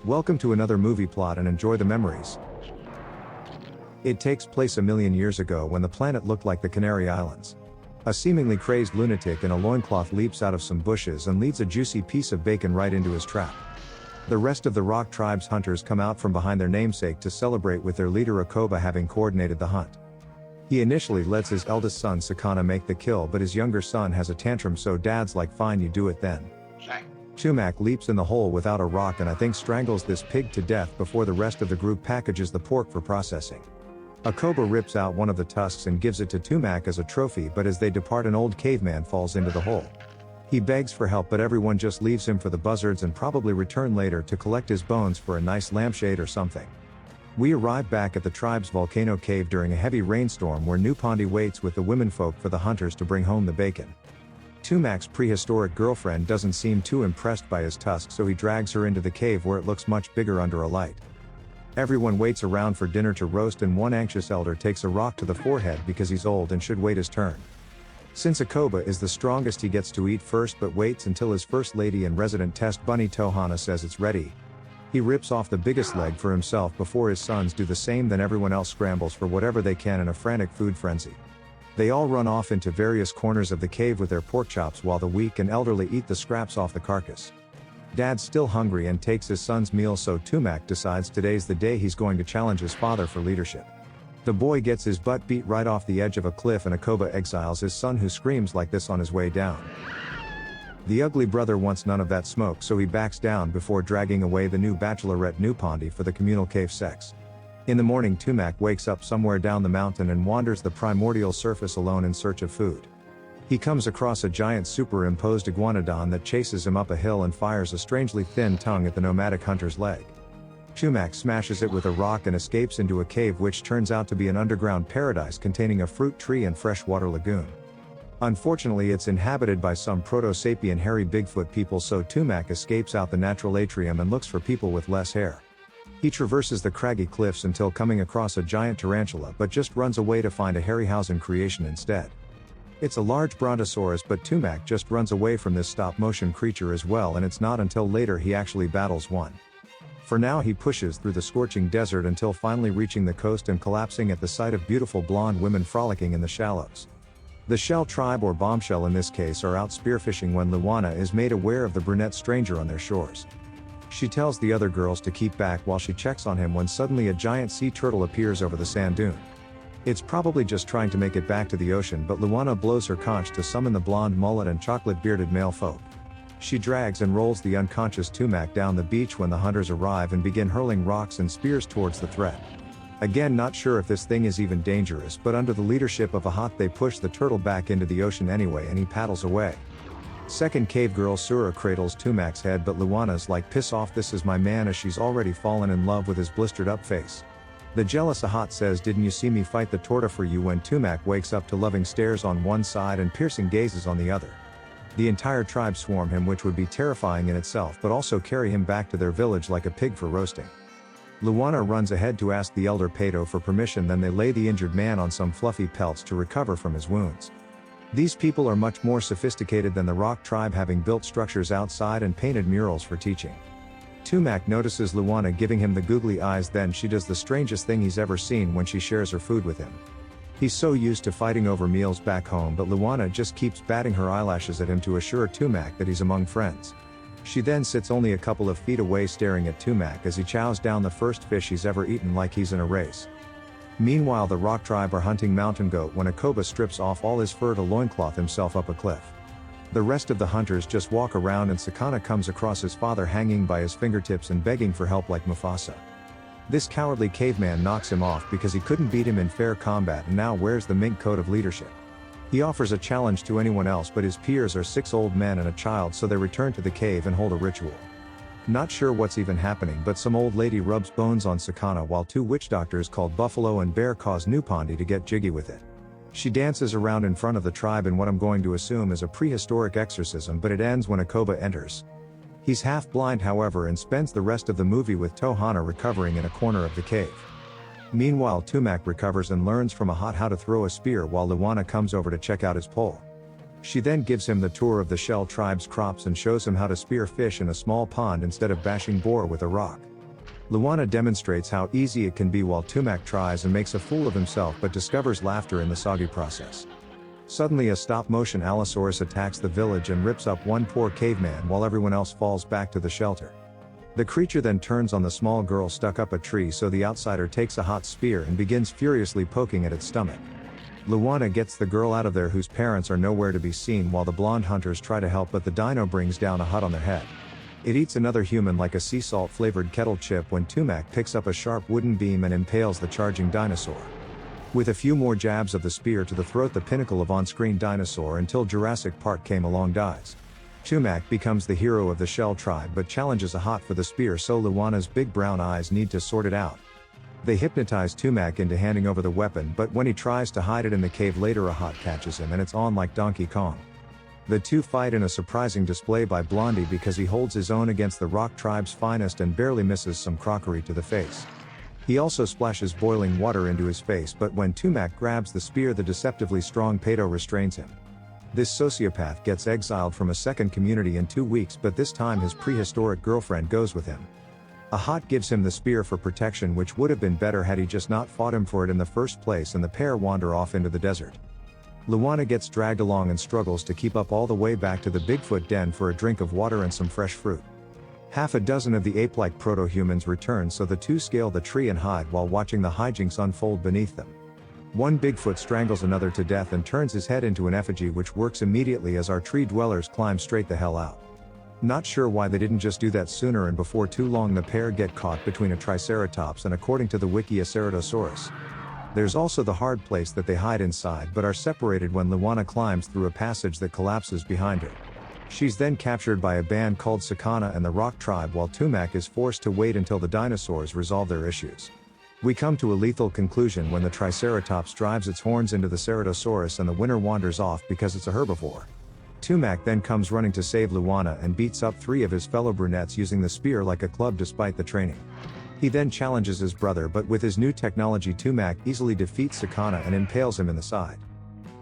Welcome to another movie plot and enjoy the memories. It takes place a million years ago when the planet looked like the Canary Islands. A seemingly crazed lunatic in a loincloth leaps out of some bushes and leads a juicy piece of bacon right into his trap. The rest of the rock tribe's hunters come out from behind their namesake to celebrate with their leader Akhoba having coordinated the hunt. He initially lets his eldest son Sakana make the kill, but his younger son has a tantrum, so dad's like, fine, you do it then. Tumak leaps in the hole without a rock and I think strangles this pig to death before the rest of the group packages the pork for processing. Akhoba rips out one of the tusks and gives it to Tumak as a trophy, but as they depart an old caveman falls into the hole. He begs for help, but everyone just leaves him for the buzzards and probably return later to collect his bones for a nice lampshade or something. We arrive back at the tribe's volcano cave during a heavy rainstorm where Nupondi waits with the womenfolk for the hunters to bring home the bacon. Tumak's prehistoric girlfriend doesn't seem too impressed by his tusk, so he drags her into the cave where it looks much bigger under a light. Everyone waits around for dinner to roast and one anxious elder takes a rock to the forehead because he's old and should wait his turn. Since Akhoba is the strongest, he gets to eat first but waits until his first lady and resident test bunny Tohana says it's ready. He rips off the biggest leg for himself before his sons do the same, then everyone else scrambles for whatever they can in a frantic food frenzy. They all run off into various corners of the cave with their pork chops while the weak and elderly eat the scraps off the carcass. Dad's still hungry and takes his son's meal, so Tumak decides today's the day he's going to challenge his father for leadership. The boy gets his butt beat right off the edge of a cliff and Akhoba exiles his son, who screams like this on his way down. The ugly brother wants none of that smoke, so he backs down before dragging away the new bachelorette Nupondi for the communal cave sex. In the morning, Tumak wakes up somewhere down the mountain and wanders the primordial surface alone in search of food. He comes across a giant superimposed iguanodon that chases him up a hill and fires a strangely thin tongue at the nomadic hunter's leg. Tumak smashes it with a rock and escapes into a cave which turns out to be an underground paradise containing a fruit tree and freshwater lagoon. Unfortunately, it's inhabited by some proto-sapien hairy Bigfoot people, so Tumak escapes out the natural atrium and looks for people with less hair. He traverses the craggy cliffs until coming across a giant tarantula, but just runs away to find a Harryhausen creation instead. It's a large brontosaurus, but Tumak just runs away from this stop-motion creature as well, and it's not until later he actually battles one. For now, he pushes through the scorching desert until finally reaching the coast and collapsing at the sight of beautiful blonde women frolicking in the shallows. The Shell tribe, or Bombshell in this case, are out spearfishing when Loana is made aware of the brunette stranger on their shores. She tells the other girls to keep back while she checks on him when suddenly a giant sea turtle appears over the sand dune. It's probably just trying to make it back to the ocean, but Loana blows her conch to summon the blonde mullet and chocolate-bearded male folk. She drags and rolls the unconscious Tumak down the beach when the hunters arrive and begin hurling rocks and spears towards the threat. Again, not sure if this thing is even dangerous, but under the leadership of Ahot they push the turtle back into the ocean anyway and he paddles away. Second cave girl Sura cradles Tumak's head, but Loana's like, piss off, this is my man, as she's already fallen in love with his blistered up face. The jealous Ahot says, didn't you see me fight the torta for you, when Tumak wakes up to loving stares on one side and piercing gazes on the other. The entire tribe swarm him, which would be terrifying in itself, but also carry him back to their village like a pig for roasting. Loana runs ahead to ask the elder Pato for permission, then they lay the injured man on some fluffy pelts to recover from his wounds. These people are much more sophisticated than the rock tribe, having built structures outside and painted murals for teaching. Tumak notices Loana giving him the googly eyes, then she does the strangest thing he's ever seen when she shares her food with him. He's so used to fighting over meals back home, but Loana just keeps batting her eyelashes at him to assure Tumak that he's among friends. She then sits only a couple of feet away staring at Tumak as he chows down the first fish he's ever eaten like he's in a race. Meanwhile, the rock tribe are hunting mountain goat when Akhoba strips off all his fur to loincloth himself up a cliff. The rest of the hunters just walk around and Sakana comes across his father hanging by his fingertips and begging for help like Mufasa. This cowardly caveman knocks him off because he couldn't beat him in fair combat and now wears the mink coat of leadership. He offers a challenge to anyone else, but his peers are 6 old men and a child, so they return to the cave and hold a ritual. Not sure what's even happening, but some old lady rubs bones on Sakana while 2 witch doctors called Buffalo and Bear cause Nupondi to get jiggy with it. She dances around in front of the tribe in what I'm going to assume is a prehistoric exorcism, but it ends when Akhoba enters. He's half blind, however, and spends the rest of the movie with Tohana recovering in a corner of the cave. Meanwhile, Tumak recovers and learns from Ahot how to throw a spear while Loana comes over to check out his pole. She then gives him the tour of the Shell tribe's crops and shows him how to spear fish in a small pond instead of bashing boar with a rock. Loana demonstrates how easy it can be while Tumak tries and makes a fool of himself but discovers laughter in the soggy process. Suddenly a stop-motion Allosaurus attacks the village and rips up one poor caveman while everyone else falls back to the shelter. The creature then turns on the small girl stuck up a tree, so the outsider takes a hot spear and begins furiously poking at its stomach. Loana gets the girl out of there, whose parents are nowhere to be seen, while the blonde hunters try to help, but the dino brings down Ahot on their head. It eats another human like a sea salt flavored kettle chip when Tumak picks up a sharp wooden beam and impales the charging dinosaur. With a few more jabs of the spear to the throat, the pinnacle of on-screen dinosaur until Jurassic Park came along dies. Tumak becomes the hero of the Shell tribe but challenges Ahot for the spear, so Loana's big brown eyes need to sort it out. They hypnotize Tumak into handing over the weapon, but when he tries to hide it in the cave later, Ahot catches him and it's on like Donkey Kong. The two fight in a surprising display by Blondie because he holds his own against the Rock tribe's finest and barely misses some crockery to the face. He also splashes boiling water into his face, but when Tumak grabs the spear, the deceptively strong Pato restrains him. This sociopath gets exiled from a second community in 2 weeks, but this time his prehistoric girlfriend goes with him. Ahot gives him the spear for protection, which would have been better had he just not fought him for it in the first place, and the pair wander off into the desert. Loana gets dragged along and struggles to keep up all the way back to the Bigfoot den for a drink of water and some fresh fruit. Half a dozen of the ape-like proto-humans return, so the two scale the tree and hide while watching the hijinks unfold beneath them. One Bigfoot strangles another to death and turns his head into an effigy, which works immediately as our tree dwellers climb straight the hell out. Not sure why they didn't just do that sooner, and before too long the pair get caught between a Triceratops and, according to the wiki, a Ceratosaurus. There's also the hard place that they hide inside but are separated when Loana climbs through a passage that collapses behind her. She's then captured by a band called Sakana and the Rock tribe, while Tumak is forced to wait until the dinosaurs resolve their issues. We come to a lethal conclusion when the Triceratops drives its horns into the Ceratosaurus and the winner wanders off because it's a herbivore. Tumak then comes running to save Loana and beats up 3 of his fellow brunettes using the spear like a club despite the training. He then challenges his brother, but with his new technology Tumak easily defeats Sakana and impales him in the side.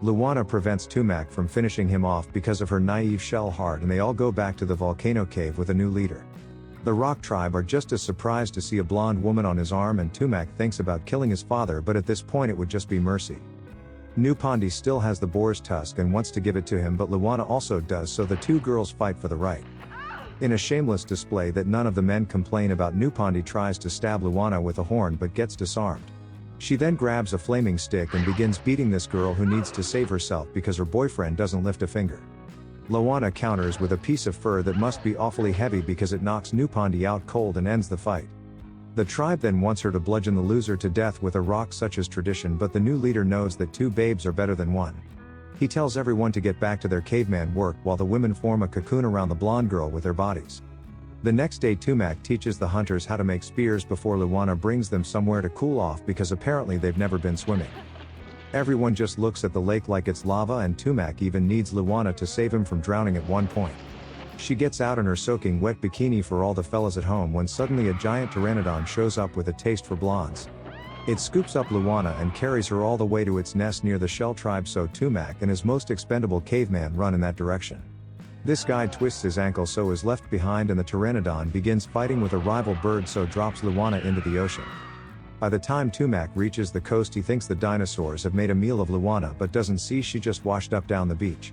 Loana prevents Tumak from finishing him off because of her naive shell heart, and they all go back to the volcano cave with a new leader. The Rock tribe are just as surprised to see a blonde woman on his arm, and Tumak thinks about killing his father, but at this point it would just be mercy. Nupondi still has the boar's tusk and wants to give it to him, but Loana also does, so the two girls fight for the right. In a shameless display that none of the men complain about, Nupondi tries to stab Loana with a horn but gets disarmed. She then grabs a flaming stick and begins beating this girl, who needs to save herself because her boyfriend doesn't lift a finger. Loana counters with a piece of fur that must be awfully heavy because it knocks Nupondi out cold and ends the fight. The tribe then wants her to bludgeon the loser to death with a rock, such as tradition, but the new leader knows that 2 babes are better than 1. He tells everyone to get back to their caveman work while the women form a cocoon around the blonde girl with their bodies. The next day Tumak teaches the hunters how to make spears before Loana brings them somewhere to cool off because apparently they've never been swimming. Everyone just looks at the lake like it's lava, and Tumak even needs Loana to save him from drowning at one point. She gets out in her soaking wet bikini for all the fellas at home when suddenly a giant pteranodon shows up with a taste for blondes. It scoops up Loana and carries her all the way to its nest near the Shell tribe, so Tumak and his most expendable caveman run in that direction. This guy twists his ankle, so is left behind, and the pteranodon begins fighting with a rival bird, so drops Loana into the ocean. By the time Tumak reaches the coast, he thinks the dinosaurs have made a meal of Loana but doesn't see she just washed up down the beach.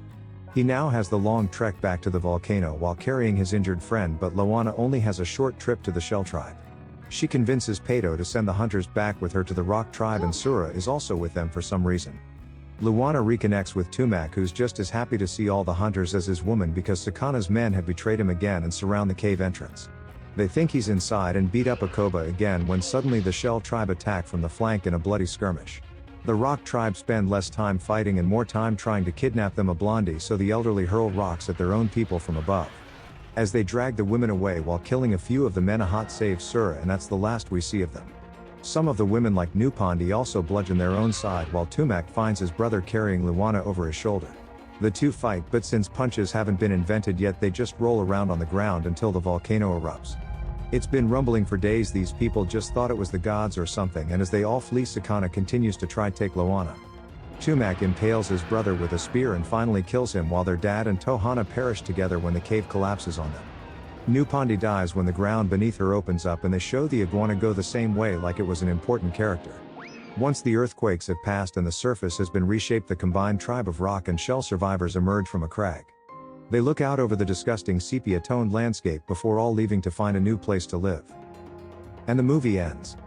He now has the long trek back to the volcano while carrying his injured friend, but Loana only has a short trip to the Shell tribe. She convinces Pato to send the hunters back with her to the Rock tribe, and Sura is also with them for some reason. Loana reconnects with Tumak, who's just as happy to see all the hunters as his woman because Sakana's men have betrayed him again and surround the cave entrance. They think he's inside and beat up Akhoba again when suddenly the Shell tribe attack from the flank in a bloody skirmish. The Rock tribe spend less time fighting and more time trying to kidnap them a Blondie, so the elderly hurl rocks at their own people from above. As they drag the women away while killing a few of the men, Ahot saves Sura, and that's the last we see of them. Some of the women like Nupondi also bludgeon their own side while Tumak finds his brother carrying Loana over his shoulder. The two fight, but since punches haven't been invented yet, they just roll around on the ground until the volcano erupts. It's been rumbling for days, these people just thought it was the gods or something, and as they all flee, Sakana continues to try to take Loana. Tumak impales his brother with a spear and finally kills him, while their dad and Tohana perish together when the cave collapses on them. Nupondi dies when the ground beneath her opens up and they show the iguana go the same way like it was an important character. Once the earthquakes have passed and the surface has been reshaped, the combined tribe of rock and shell survivors emerge from a crag. They look out over the disgusting sepia-toned landscape before all leaving to find a new place to live. And the movie ends.